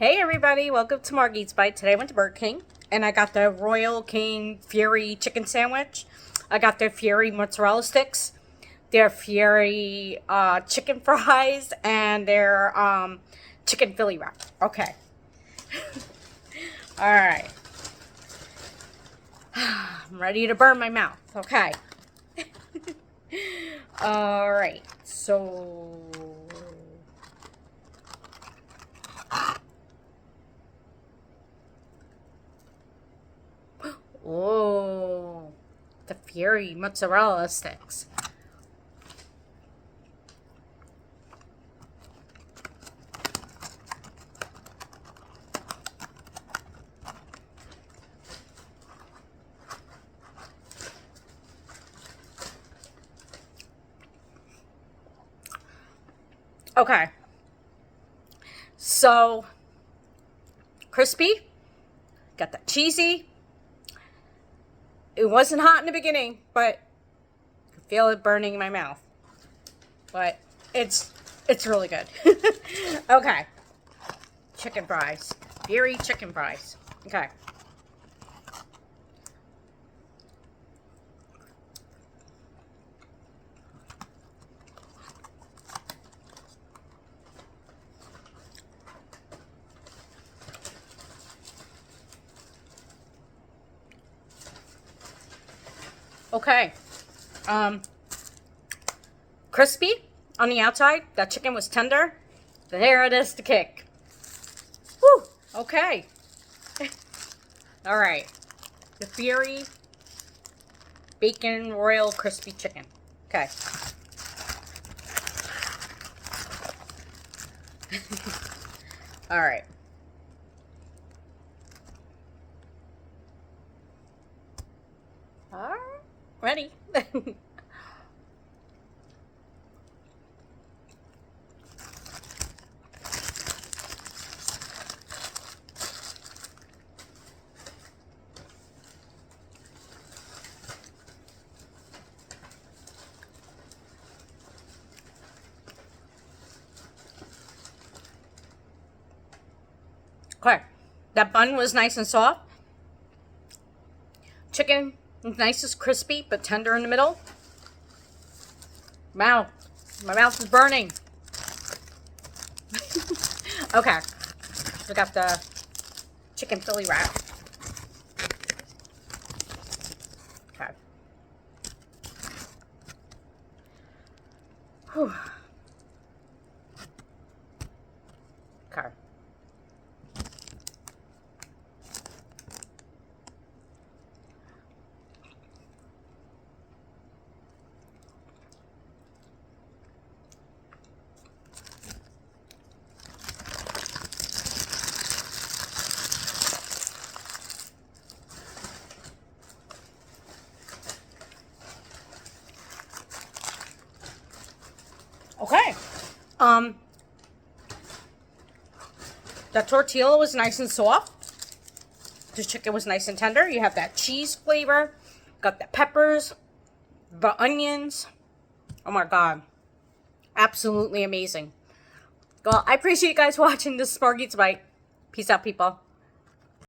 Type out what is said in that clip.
Hey everybody, welcome to Marg Eats Bite. Today I went to Burger King and I got the Royal King Fury chicken sandwich. I got their Fury mozzarella sticks, their Fury chicken fries, and their chicken Philly wrap. Okay. Alright. I'm ready to burn my mouth. Okay. Alright. So... Oh, the Fury mozzarella sticks. Okay. So, crispy. Got that cheesy. It wasn't hot in the beginning, but I could feel it burning in my mouth. But it's really good. Okay. Chicken fries. Fury chicken fries. Okay. Okay. Crispy on the outside. That chicken was tender. There it is to kick. Woo! Okay. All right. The Fury Bacon Royal Crispy Chicken. Okay. All right. All right. Ready. Okay. That bun was nice and soft. Chicken was nice and crispy, but tender in the middle. Wow. My mouth is burning. Okay. We got the chicken Philly wrap. Okay. Whew. Okay. Okay. The tortilla was nice and soft. The chicken was nice and tender. You have that cheese flavor. Got the peppers, the onions. Oh my god. Absolutely amazing. Well, I appreciate you guys watching this Marg Eats Bite. Peace out, people.